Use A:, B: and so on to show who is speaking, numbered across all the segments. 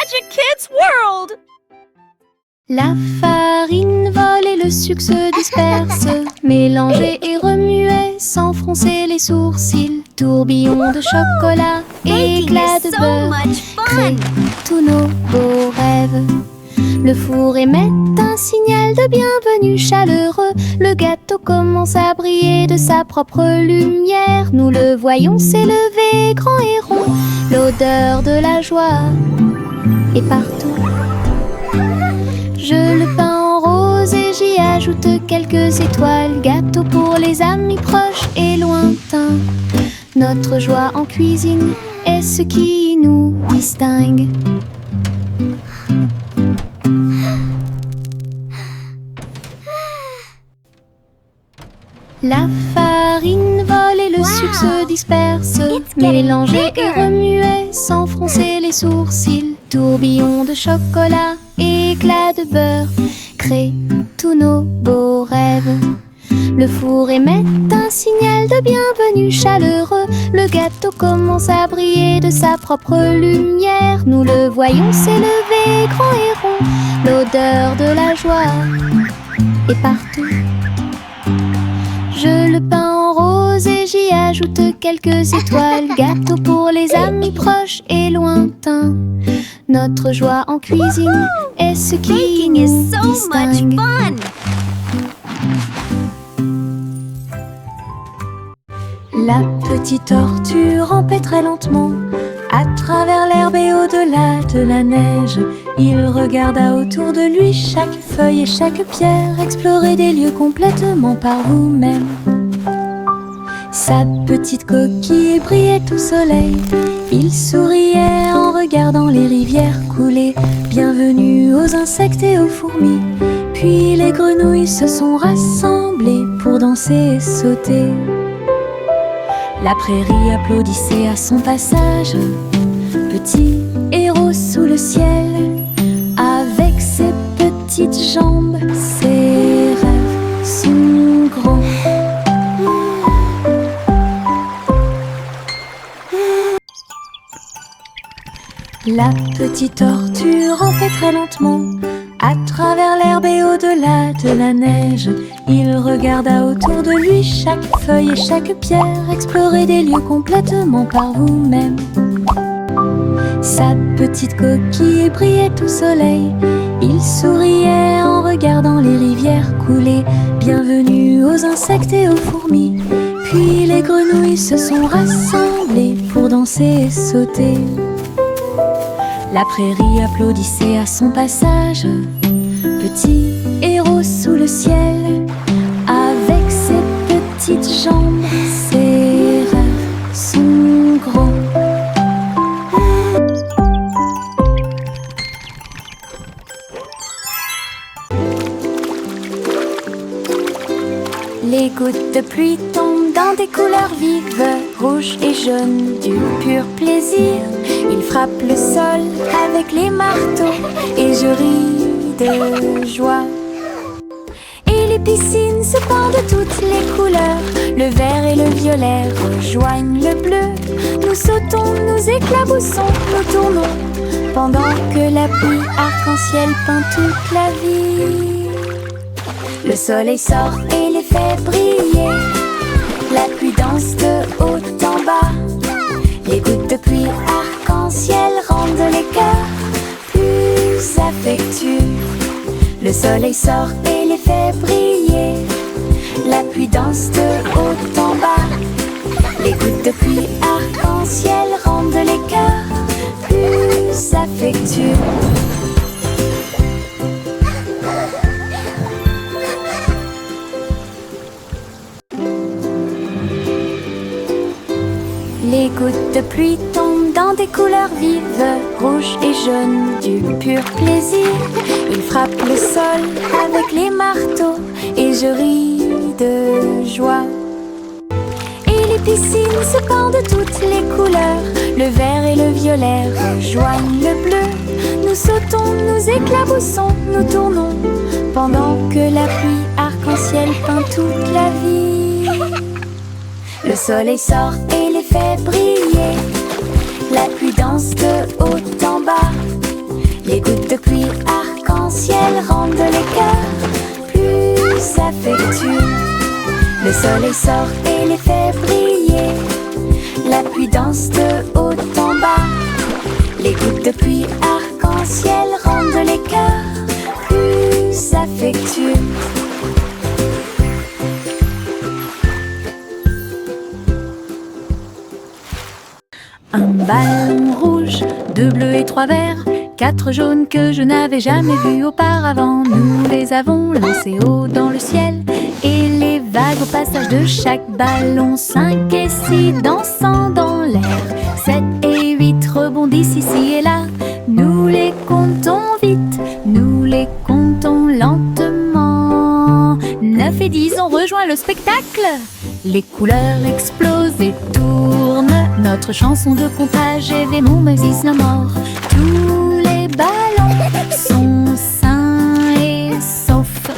A: Magic Kids World!
B: La farine vole et le sucre se disperse, mélanger et remuer sans froncer les sourcils. Tourbillon de chocolat, éclat de beurre, créent tous nos beaux rêves. Le four émet un signal de bienvenue chaleureux. Le gâteau commence à briller de sa propre lumière. Nous le voyons s'élever grand et rond. L'odeur de la joie est partout. Je le peins en rose et j'y ajoute quelques étoiles. Gâteau pour les amis proches et lointains. Notre joie en cuisine est ce qui nous distingue. La farine vole et le sucre se disperse, mélanger et remuer sans froncer les sourcils. Tourbillon de chocolat, éclat de beurre, créent tous nos beaux rêves. Le four émet un signal de bienvenue chaleureux. Le gâteau commence à briller de sa propre lumière. Nous le voyons s'élever grand et rond. L'odeur de la joie est partout. Je le peins en rose et j'y ajoute quelques étoiles. Gâteau pour les amis proches et lointains. Notre joie en cuisine est ce qui nous distingue. La petite tortue rampait très lentement à travers l'herbe et au-delà de la neige. Il regarda autour de lui chaque feuille et chaque pierre. Explorer des lieux complètement par vous-même. Sa petite coquille brillait au soleil. Il souriait en regardant les rivières couler. Bienvenue aux insectes et aux fourmis. Puis les grenouilles se sont rassemblées pour danser et sauter. La prairie applaudissait à son passage. Petit héros sous le ciel, avec ses petites jambes, ses rêves sont grands. La petite tortue rampait très lentement à travers l'herbe et au-delà de la neige. Il regarda autour de lui chaque feuille et chaque pierre. Explorer des lieux complètement par vous-même. Sa petite coquille brillait au soleil. Il souriait en regardant les rivières couler. Bienvenue aux insectes et aux fourmis. Puis les grenouilles se sont rassemblées pour danser et sauter. La prairie applaudissait à son passage. Petit héros sous le ciel, avec ses petites jambes, ses rêves sont grands. Les gouttes de pluie tombent dans des couleurs vives, rouge et jaune, du pur plaisir. Ils frappent le sol avec les marteaux et je ris de joie. Et les piscines se peignent de toutes les couleurs. Le vert et le violet rejoignent le bleu. Nous sautons, nous éclaboussons, nous tournons, pendant que la pluie arc-en-ciel peint toute la vie. Le soleil sort et les fait briller. La pluie danse de haut en bas. Les gouttes de pluie arc-en-ciel rendent les cœurs plus affectueux. Le soleil sort et les fait briller. La pluie danse de haut en bas. Les gouttes de pluie arc-en-ciel rendent les cœurs plus affectueux. Les gouttes de pluie tombent dans des couleurs vives, rouge et jaune, du pur plaisir. Ils frappent le sol avec les marteaux et je ris de joie. Et les piscines se peignent de toutes les couleurs. Le vert et le violet rejoignent le bleu. Nous sautons, nous éclaboussons, nous tournons, pendant que la pluie arc-en-ciel peint toute la vie. Le soleil sort et les fait briller. La pluie danse de haut en bas. soleil sort et les fait briller. La pluie danse de haut en bas. Les gouttes de pluie arc-en-ciel rendent les cœurs plus affectueux. Un ballon rouge, 2 bleus et 3 verts, 4 jaunes que je n'avais jamais vus auparavant. Nous les avons lancés haut dans le ciel, et les vagues au passage de chaque ballon, 5 et 6 dansant dans l'air, 7 et 8 rebondissent ici et là. Nous les comptons vite, nous les comptons lentement. 9 et 10 ont rejoint le spectacle. Les couleurs explosent et tournent. Notre chanson de comptage est Ve Moses no more. Tous les ballons sont sains et saufs.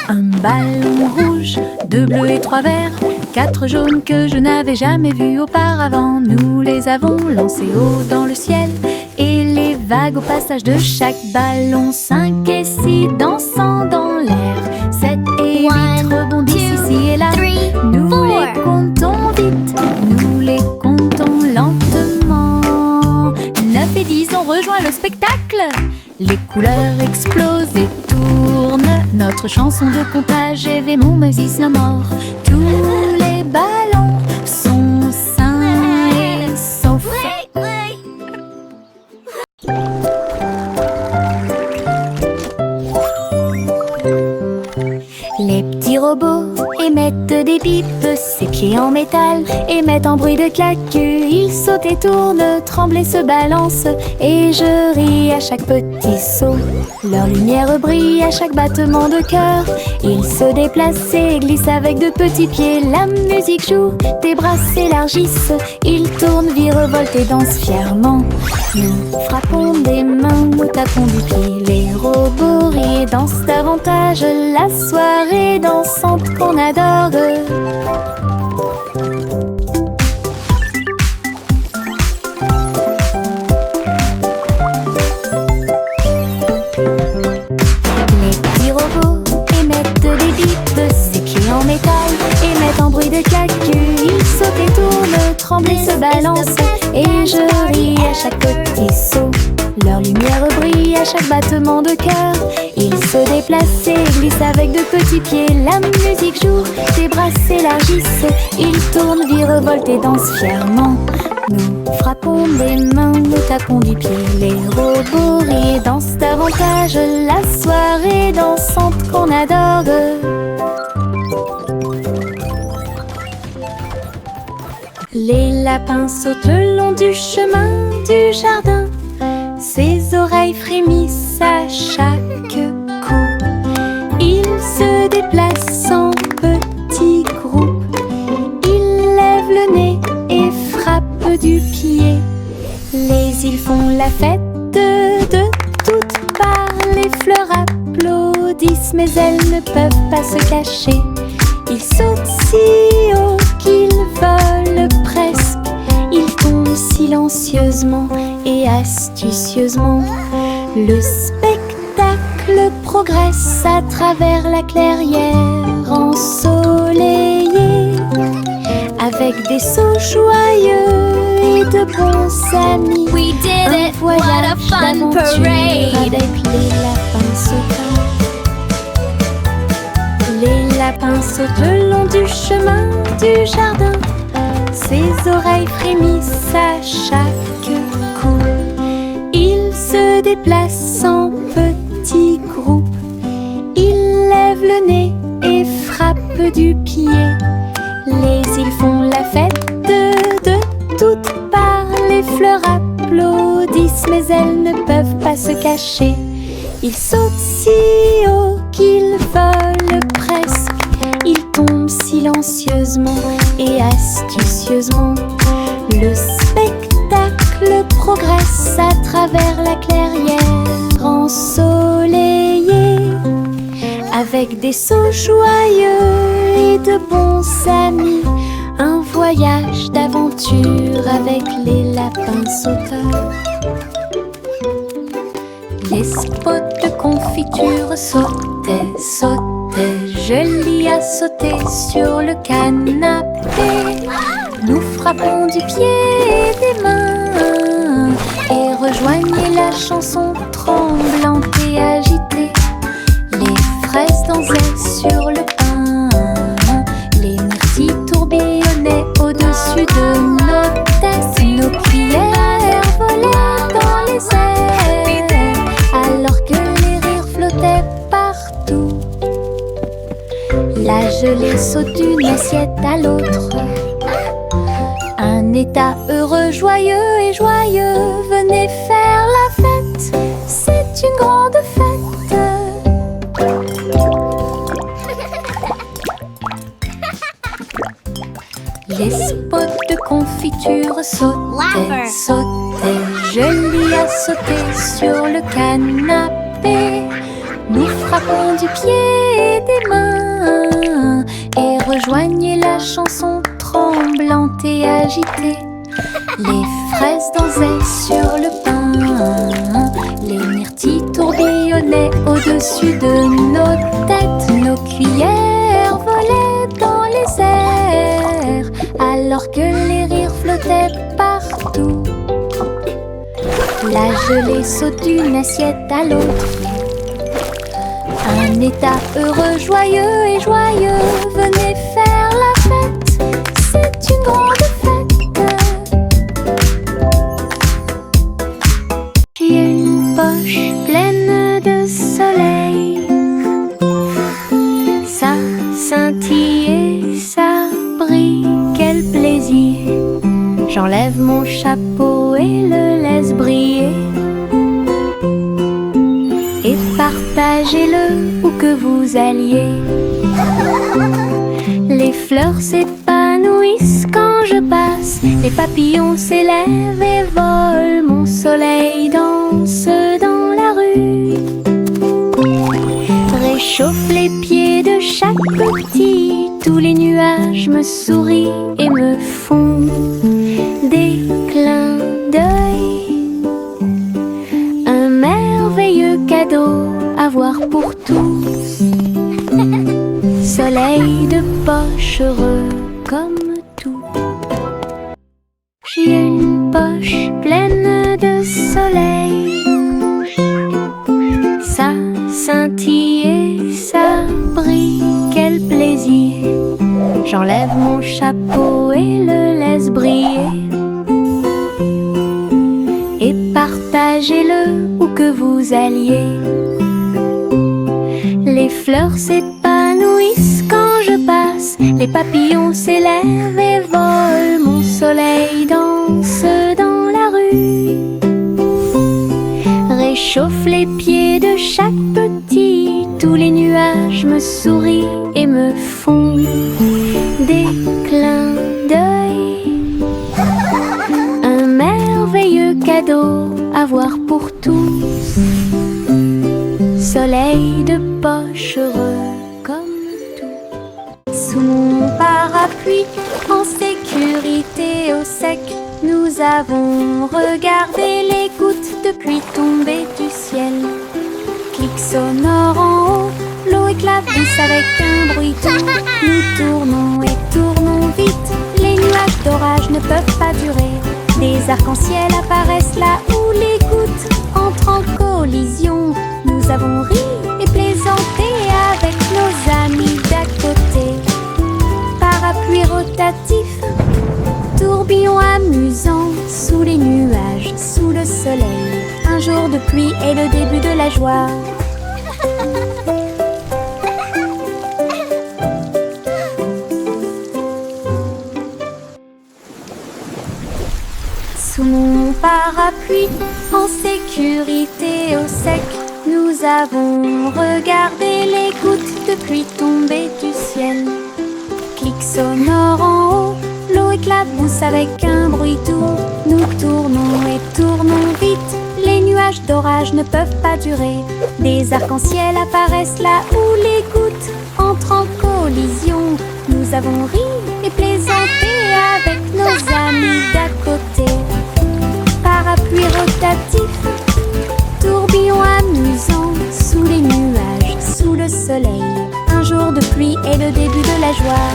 B: Un ballon rouge, 2 bleus et 3 verts, 4 jaunes que je n'avais jamais vus auparavant. Nous les avons lancés haut dans le ciel, et les vagues au passage de chaque ballon, 5 et 6 dansant dans l'air, 7 et 8 rebondissent ici et là. Nous les comptons vite, nous les comptons lentement. 9 et 10 ont rejoint le spectacle. Les couleurs explosent et tournent. Notre chanson de comptage est Ve Moses no more. Tous les ballons sont sains et saufs. Les petits robots émettent des pipes, ses pieds en métal émettent un bruit de claque. Ils sautent et tournent, tremblent et se balancent, et je ris à chaque petit saut. Leur lumière brille à chaque battement de cœur. Ils se déplacent et glissent avec de petits pieds. La musique joue, tes bras s'élargissent. Ils tournent, virevoltent et dansent fièrement. Nous frappons des mains, nous tapons du pied. Les robots rient et dansent davantage. La soirée dansante qu'on adore. Les petits robots émettent des bips, ses pieds en métal émettent un bruit de claque. Ils sautent et tournent, tremblent et se balancent, et je ris à chaque petit saut. Leur lumière brille à chaque battement de cœur. Ils se déplacent et glissent avec de petits pieds. La musique joue, tes bras s'élargissent. Ils tournent, virevoltent et dansent fièrement. Nous frappons des mains, nous tapons du pied. Les robots rient et dansent davantage. La soirée dansante qu'on adore. Les lapins sautent le long du chemin du jardin. Ses oreilles frémissent à chaque coup. Ils se déplacent en petits groupes. Ils lèvent le nez et frappent du pied. Les îles font la fête de toutes parts. Les fleurs applaudissent, mais elles ne peuvent pas se cacher. Ils sautent si haut qu'ils volent presque. Ils tombent silencieusement et astucieusement. Le spectacle progresse à travers la clairière ensoleillée, avec des sauts joyeux et de bons amis.
A: We did
B: Un
A: it! What a
B: voyage
A: fun
B: d'aventure
A: parade!
B: avec les lapins sautants. Les lapins sautent le long du chemin du jardin. Ses oreilles frémissent à chaque coup. Ils se déplacent en petits groupes. Ils lèvent le nez et frappent du pied. Les îles font la fête de toutes parts. Les fleurs applaudissent, mais elles ne peuvent pas se cacher. Ils sautent si haut qu'ils volent presque. Ils tombent silencieusement et astucieusement. Le spectacle progresse à travers la clairière ensoleillée, avec des sauts joyeux et de bons amis. Un voyage d'aventure avec les lapins sauteurs. Les spots de confiture sautaient, sautaient. je lis à sauter sur le canapé. Nous frappons du pied et des mains et rejoignez la chanson tremblante et agitée. Les fraises dansaient sur le pain, les myrtilles tourbillonnaient au-dessus de nos têtes. Nos cuillères volaient dans les airs alors que les rires flottaient partout. La gelée saute d'une assiette à l'autre. Un état heureux, joyeux et joyeux. Venez faire la fête, c'est une grande fête. Les spots de confiture sautaient, sautaient. Je lis à sauter sur le canapé. Nous frappons du pied et des mains et rejoignez la chanson tremblante et agitée. Les fraises dansaient sur le pain, les myrtilles tourbillonnaient au-dessus de nos têtes. Nos cuillères volaient dans les airs alors que les rires flottaient partout. La gelée saute d'une assiette à l'autre. Un état heureux, joyeux et joyeux. Venez faire la fête, c'est une grande fête. J'ai une poche pleine de soleil. Ça scintille et ça brille, quel plaisir. J'enlève mon chapeau et le laisse briller. Et partagez-le où que vous alliez. Les fleurs s'épanouissent quand je passe. Les papillons s'élèvent et volent. Mon soleil danse dans la rue. Réchauffe les pieds de chaque petit. Tous les nuages me sourient et me font des clins d'œil. Un merveilleux cadeau à voir pour tous. Soleil de poche heureux comme tout. J'ai une poche pleine de soleil. Ça scintille et ça brille, quel plaisir. J'enlève mon chapeau et le laisse briller. Et partagez-le où que vous alliez. Les fleurs s'épanouissent quand je passe. Les papillons s'élèvent et volent. Mon soleil danse dans la rue. Réchauffe les pieds de chaque petit. Tous les nuages me sourient et me font des clins d'œil. Un merveilleux cadeau à voir pour tous. Soleil de poche heureux comme tout. Sous mon parapluie, en sécurité au sec, nous avons regardé les gouttes de pluie tomber du ciel. Clic sonore en haut, l'eau éclabousse avec un bruit doux. Nous tournons et tournons vite, les nuages d'orage ne peuvent pas durer. Des arcs-en-ciel apparaissent là où les gouttes entrent en collision. Nous avons ri et plaisanté avec nos amis d'à côté. Parapluie rotatif, tourbillon amusant, sous les nuages, sous le soleil. Un jour de pluie est le début de la joie. Sous mon parapluie, en sécurité au sec, nous avons regardé les gouttes de pluie tomber du ciel. Clic sonore en haut, l'eau éclabousse avec un bruit doux. Nous tournons et tournons vite, les nuages d'orage ne peuvent pas durer. Des arcs-en-ciel apparaissent là où les gouttes entrent en collision. Nous avons ri et plaisanté avec nos amis d'à côté. Parapluie rotatif, tourbillon amusant, sous les nuages, sous le soleil. Un jour voir.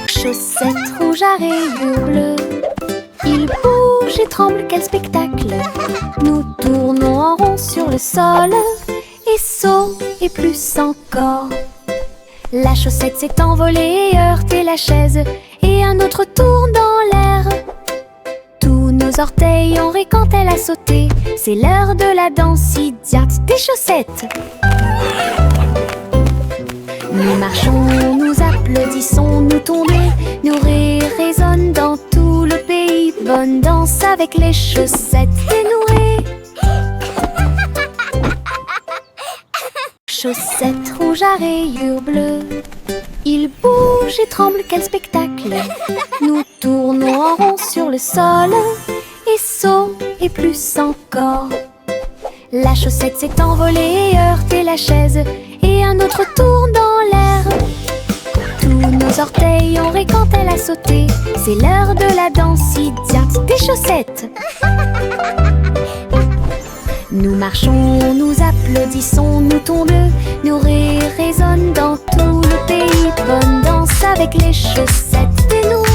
B: Chaussettes rouges à rayures bleues, il bouge et tremble, quel spectacle! Nous tournons en rond sur le sol, et saut et plus encore. La chaussette s'est envolée et heurté la chaise, et un autre tourne dans l'air. Tous nos orteils ont ri quand elle a sauté, c'est l'heure de la danse idiote des chaussettes. Nous marchons, nous applaudissons, nous tombons, nos rires résonnent dans tout le pays. Bonne danse avec les chaussettes dénouées. Chaussettes rouges à rayures bleues, il bouge et tremble, quel spectacle! Nous tournons en rond sur le sol, et saut et plus encore. La chaussette s'est envolée et heurté la chaise, et un autre tourne dans l'air. Tous nos orteils ont ri quand elle a sauté, c'est l'heure de la danse idiote des chaussettes. Nous marchons, nous applaudissons, nous tombons, nos rires résonnent dans tout le pays. Bonne danse avec les chaussettes dénouées.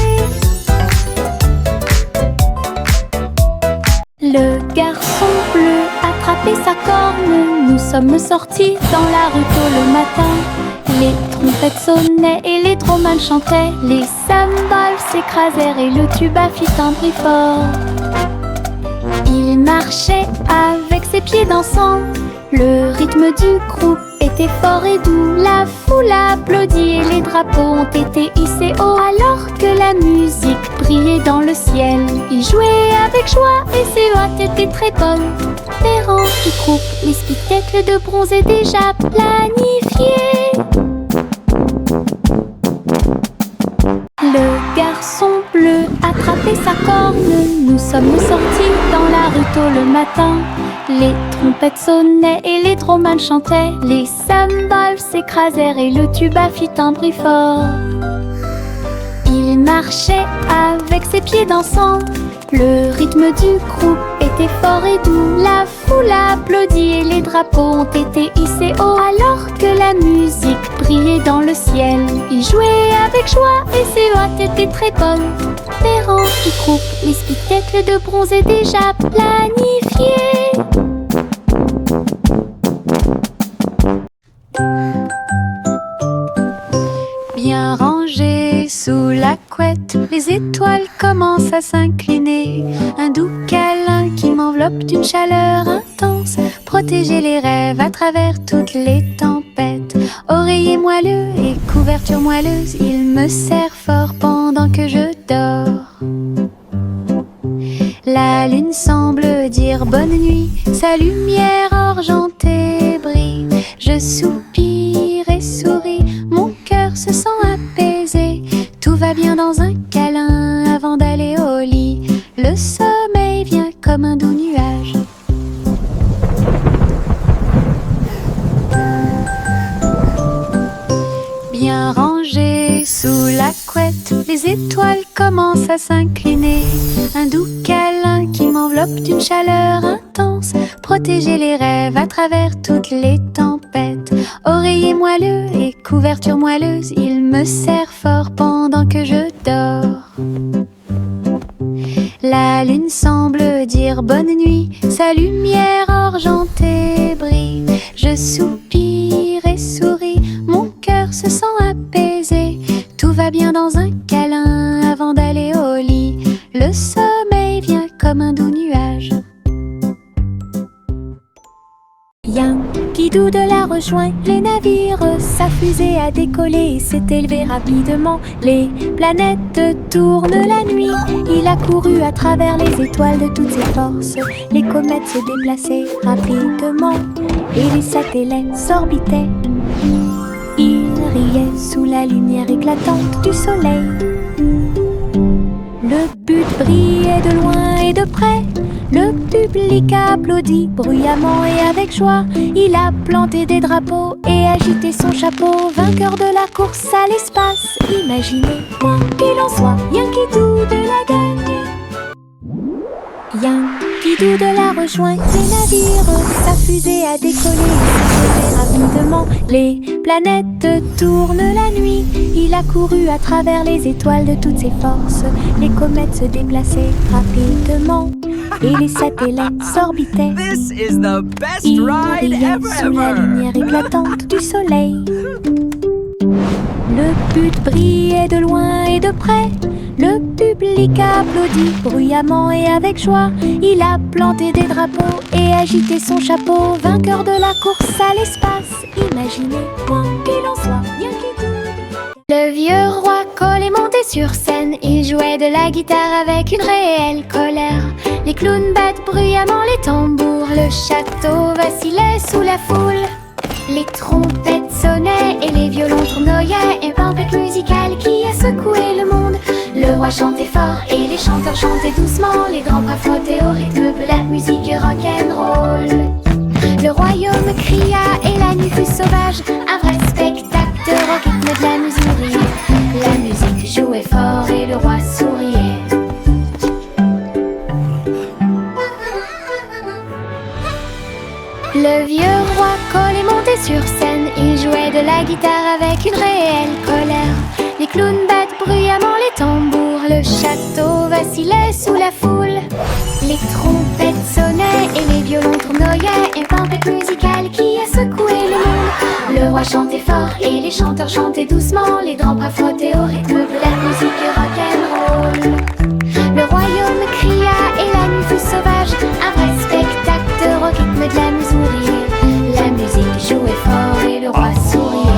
B: Le garçon bleu attrapait sa corne, nous sommes sortis dans la rue tôt le matin. Les trompettes sonnaient et les dromans chantaient, les cymbales s'écrasèrent et le tuba fit un bruit fort. Il marchait avec ses pieds dansants, le rythme du groupe était fort et doux. La foule applaudit et les drapeaux ont été hissés haut, alors que la musique brillait dans le ciel. Il jouait avec joie et ses hôtes étaient très bonnes. Les rangs du groupe, les spectacles de bronze est déjà planifiés. Le garçon bleu attrapait sa corne, nous sommes sortis dans la rue tôt le matin. Les trompettes sonnaient et les dromans chantaient, les cymbales s'écrasèrent et le tuba fit un bruit fort. Il marchait avec ses pieds dansants, le rythme du groupe était fort et doux. La foule applaudit et les drapeaux ont été hissés haut, alors que la musique brillait dans le ciel. Il jouait avec joie et ses hôtes étaient très bonnes. Les rangs du groupe, les spectacles de bronze est déjà planifiés. Bien rangés sous la couette, les étoiles commencent à s'incliner. Un doux câlin qui m'enveloppe d'une chaleur intense, protéger les rêves à travers toutes les tempêtes. Oreiller moelleux et couverture moelleuse, il me serre fort pendant que je dors. La lune semble dire bonne nuit, sa lumière argentée brille. Je soupire et souris, mon cœur se sent apaisé. Tout va bien dans un câlin avant d'aller au lit. Le sommeil vient comme un doux nuage. Bien rangés sous la couette, les étoiles commencent à s'incliner. Un doux câlin qui m'enveloppe d'une chaleur intense, protéger les rêves à travers toutes les tempêtes. Oreiller moelleux et couverture moelleuse, il me serre fort pendant que je dors. La lune semble dire bonne nuit, sa lumière argentée brille. Je soupire et souris, mon cœur se sent apaisé. Tout va bien dans un câlin avant d'aller au lit. Le sommeil vient comme un doux nuage. Yankee Doodle a rejoint les navires, sa fusée a décollé et s'est élevée rapidement. Les planètes tournent la nuit, il a couru à travers les étoiles de toutes ses forces. Les comètes se déplaçaient rapidement et les satellites s'orbitaient. Il riait sous la lumière éclatante du soleil. Le but brillait de loin et de près. Le public a applaudi bruyamment et avec joie. Il a planté des drapeaux et agité son chapeau. Vainqueur de la course à l'espace, imaginez, quoi qu'il en soit, Yankee Doodle a gagné. Bien, Pidou de la rejoint les navires. Sa fusée a décollé, rapidement. Les planètes tournent la nuit. Il a couru à travers les étoiles de toutes ses forces. Les comètes se déplaçaient rapidement et les satellites s'orbitaient.
A: This is the best
B: Il
A: ride
B: brillait sous la lumière éclatante du soleil. Le but brillait de loin et de près. Le public a applaudi bruyamment et avec joie. Il a planté des drapeaux et agité son chapeau. Vainqueur de la course à l'espace. Imaginez quoi qu'il en soit, bien qu'il tout. Le vieux roi Cole est monté sur scène. Il jouait de la guitare avec une réelle colère. Les clowns battent bruyamment les tambours. Le château vacillait sous la foule. Les trompettes sonnaient et les violons tournoyaient. Une tempête musicale qui a secoué le monde. Le roi chantait fort et les chanteurs chantaient doucement. Les grands bras frottaient au rythme de la musique rock'n'roll. Le royaume cria et la nuit fut sauvage. Un vrai spectacle de rock, rythme de la musique. La musique jouait fort et le roi souriait. Le vieux roi Cole est monté sur scène. Il jouait de la guitare avec une réelle colère. Les clowns battent bruyamment les tambours. Le château vacillait sous la foule. Les trompettes sonnaient et les violons tournoyaient. Une tempête musicale qui a secoué le monde. Le roi chantait fort et les chanteurs chantaient doucement. Les grands bras frottaient au rythme de la musique rock'n'roll. Le royaume cria et la nuit fut sauvage. Un vrai spectacle de rock, rythme de la musique. La musique jouait fort et le roi souriait.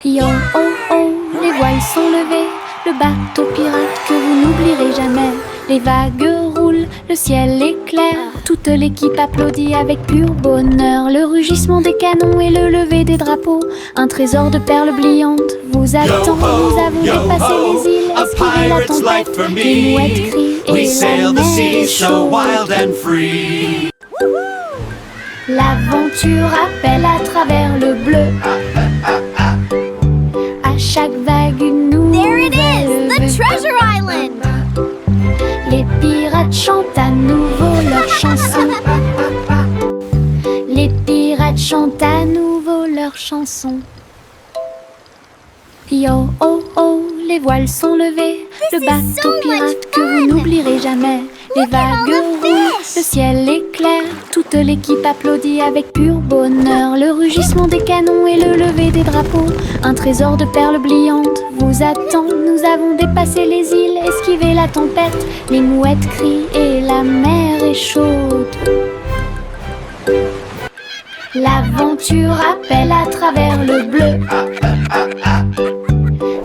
B: Yo oh oh, les voiles sont levées. Le bateau pirate que vous n'oublierez jamais. Les vagues roulent, le ciel est clair. Toute l'équipe applaudit avec pur bonheur. Le rugissement des canons et le lever des drapeaux. Un trésor de perles brillantes vous attend. Nous avons dépassé les îles, esquivé la tempête. Les mouettes crient et la mer est chaude. L'aventure appelle à travers le bleu. À chaque vague une nouvelle
C: The Treasure Island!
B: Les pirates chantent à nouveau leur chanson. Les pirates chantent à nouveau leur chanson. Yo oh oh, les voiles sont levées. Le bateau pirate que vous n'oublierez jamais. Les vagues roulent, le ciel est clair. Toute l'équipe applaudit avec pur bonheur. Le rugissement des canons et le lever des drapeaux. Un trésor de perles brillantes vous attend. Nous avons dépassé les îles, esquivé la tempête. Les mouettes crient et la mer est chaude. L'aventure appelle à travers le bleu.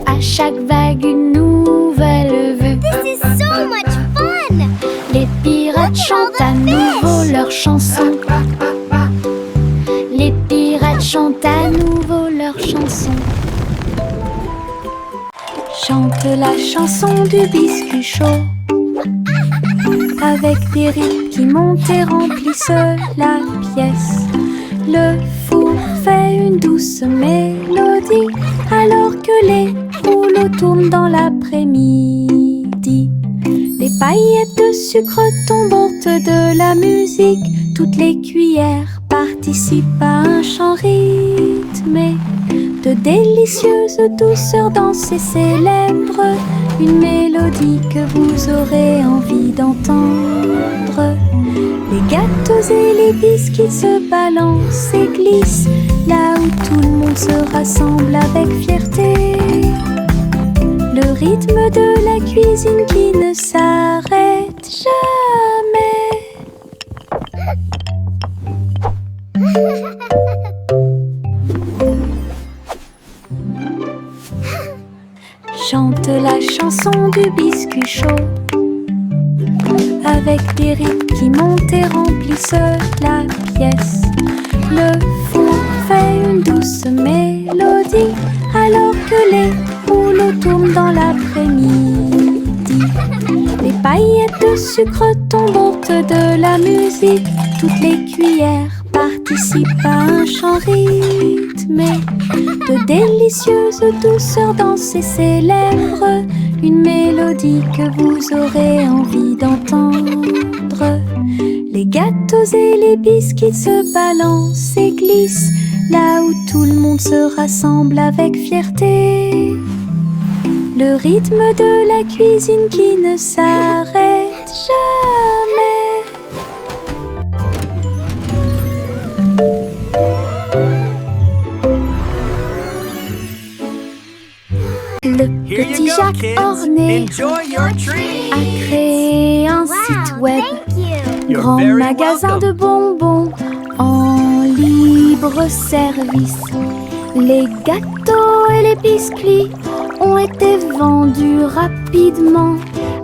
B: À chaque vague une nouvelle vue.
C: This is so much fun!
B: Les pirates chantent à nouveau leur chanson. Les pirates chantent à nouveau leur chanson. Chante la chanson du biscuit chaud. Avec des rythmes qui montent et remplissent la pièce. Le four fait une douce mélodie alors que les rouleaux tournent dans l'après-midi. Les paillettes de sucre tombantes de la musique. Toutes les cuillères participent à un chant rythmé. De délicieuses douceurs dansées célèbrent une mélodie que vous aurez envie d'entendre. Les gâteaux et les biscuits se balancent et glissent là où tout le monde se rassemble avec fierté. Le rythme de la cuisine qui ne s'arrête jamais. Chante la chanson du biscuit chaud. Avec des rythmes qui montent et remplissent la pièce. Le four fait une douce mélodie alors que les rouleaux tournent dans l'après-midi. Les paillettes de sucre tombantes de la musique. Toutes les cuillères participe à un chant rythmé de délicieuse douceur dans ses célèbres, une mélodie que vous aurez envie d'entendre. Les gâteaux et les biscuits se balancent et glissent là où tout le monde se rassemble avec fierté. Le rythme de la cuisine qui ne s'arrête jamais. Le petit Jacques orné a créé un site web, grand magasin de bonbons en libre service. Les gâteaux et les biscuits ont été vendus rapidement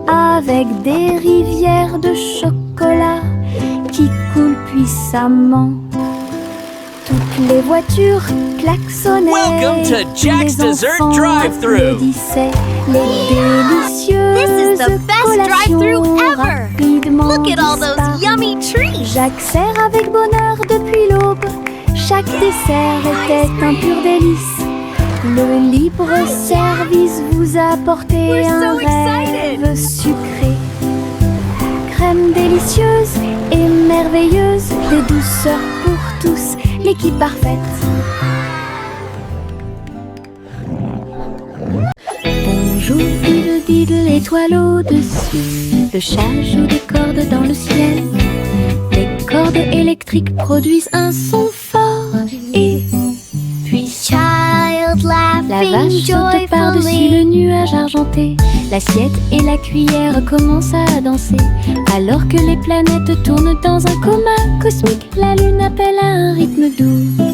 B: avec des rivières de chocolat qui coulent puissamment. Toutes les voitures klaxonnaient,
A: Welcome to Jack's
B: les
A: Dessert
B: enfants
A: Drive-Thru.
B: applaudissaient, les délicieuses
C: This is the best
B: collations
C: drive-thru ever.
B: rapidement
C: Look at all those
B: disparurent.
C: yummy treats.
B: Jacques sert avec bonheur depuis l'aube. Chaque dessert était un pur délice. Le libre service vous a apporté
C: We're
B: un
C: so excited.
B: rêve sucré. Crème délicieuse et merveilleuse, des douceurs pour tous, l'équipe parfaite. Bonjour, diddle diddle, étoile au-dessus. Le chat joue des cordes dans le ciel. Les cordes électriques produisent un son fort et puis
C: Child
B: la
C: laughing
B: vache saute par-dessus le
C: joyfully.
B: nuage argenté. L'assiette et la cuillère commencent à danser. Alors que les planètes tournent dans un coma cosmique, la lune appelle à un rythme doux.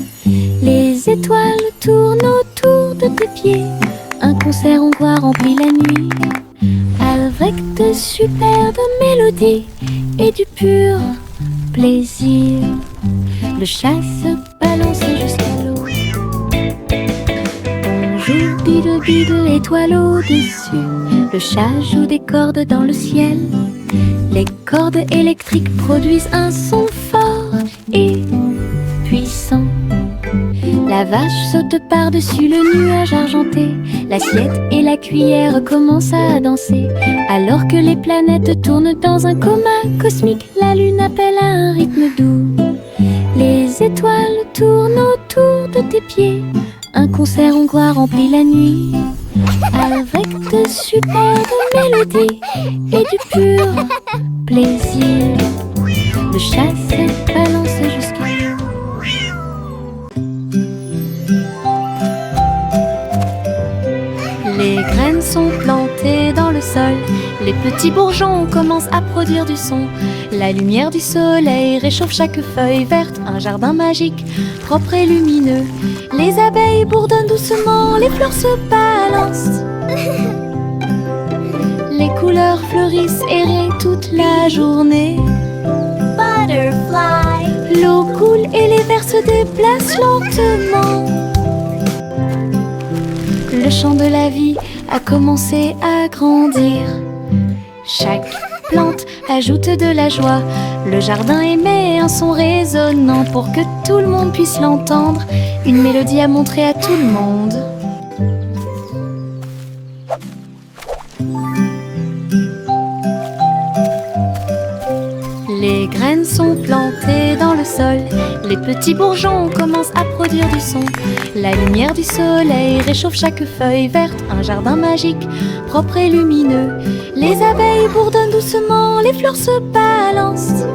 B: Les étoiles tournent autour de tes pieds. Un concert hongrois remplit la nuit avec de superbes mélodies et du pur plaisir. Le chat se balance jusqu'à l'eau. Bonjour, diddle diddle, étoile au-dessus. Le chat joue des cordes dans le ciel. Les cordes électriques produisent un son fort et puissant. La vache saute par-dessus le nuage argenté. L'assiette et la cuillère commencent à danser. Alors que les planètes tournent dans un coma cosmique, la lune appelle à un rythme doux. Les étoiles tournent autour de tes pieds. Un concert hongrois remplit la nuit avec de superbes mélodies et du pur plaisir. Le chat se balance jusqu'à l'eau. Les graines sont plantées dans le sol. Les petits bourgeons commencent à produire du son. La lumière du soleil réchauffe chaque feuille verte. Un jardin magique, propre et lumineux. Les abeilles bourdonnent doucement, les fleurs se balancent. Les couleurs fleurissent et rayent toute la journée.
C: Butterfly.
B: L'eau coule et les vers se déplacent lentement. Le chant de la vie a commencé à grandir. Chaque plante ajoute de la joie. Le jardin émet un son résonnant pour que tout le monde puisse l'entendre. Une mélodie à montrer à tout le monde. Les graines sont plantées dans le sol. Les petits bourgeons commencent à produire du son. La lumière du soleil réchauffe chaque feuille verte. Un jardin magique, propre et lumineux. Les abeilles bourdonnent doucement, les fleurs se balancent.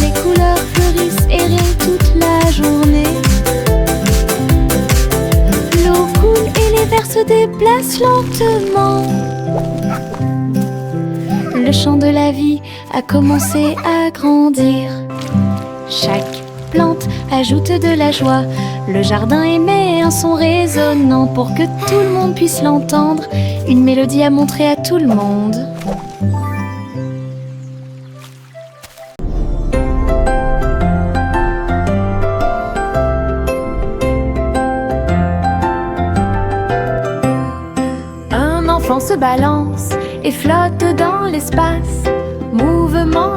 B: Les couleurs fleurissent et rayent toute la journée. L'eau coule et les vers se déplacent lentement. Le chant de la vie a commencé à grandir. Chaque plante ajoute de la joie. Le jardin émet un son résonnant pour que tout le monde puisse l'entendre. Une mélodie à montrer à tout le monde. Un enfant se balance et flotte dans l'espace. Mouvement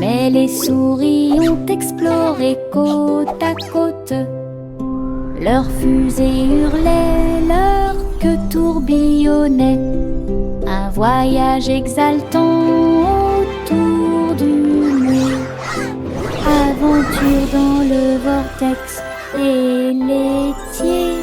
B: Mais les souris ont exploré côte à côte. Leurs fusées hurlaient, leur queue tourbillonnait. Un voyage exaltant autour du monde. Aventure dans le vortex et laitier.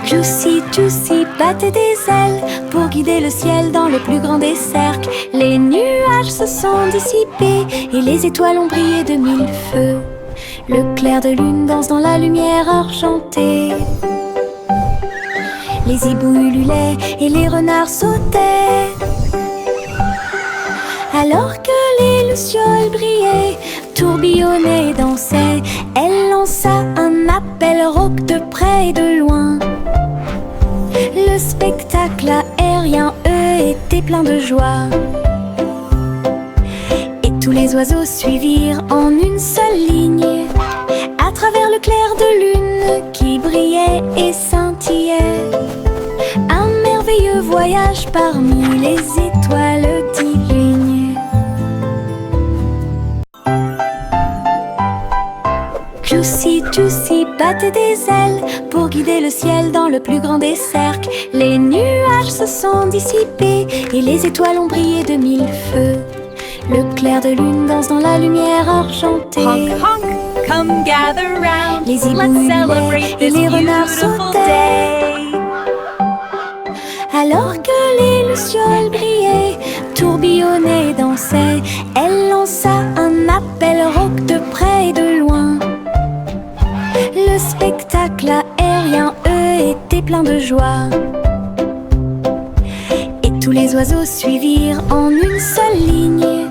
B: Juicy, Juicy battait des ailes pour guider le ciel dans le plus grand des cercles. Les nuages se sont dissipés et les étoiles ont brillé de mille feux. Le clair de lune danse dans la lumière argentée. Les hiboux ululaient et les renards sautaient. Alors que les lucioles brillaient, tourbillonnaient et dansaient, elle lança un appel rauque de près et de loin. Le spectacle aérien, eux, était plein de joie. Et tous les oiseaux suivirent en une seule ligne, à travers le clair de lune qui brillait et scintillait. Un merveilleux voyage parmi les étoiles divines. Juicy, Juicy battait des ailes pour guider le ciel dans le plus grand des cercles. Les nuages se sont dissipés et les étoiles ont brillé de mille feux. Le clair de lune danse dans la lumière argentée.
A: Honk, honk, come gather round.
B: Les hiboux
A: Let's
B: hurlaient
A: celebrate
B: et
A: this
B: les renards
A: beautiful
B: sautaient.
A: day.
B: Alors que les lucioles brillaient, tourbillonnaient et dansaient, elle lança un appel rauque de près et de loin. Le spectacle aérien, eux, était plein de joie. Et tous les oiseaux suivirent en une seule ligne,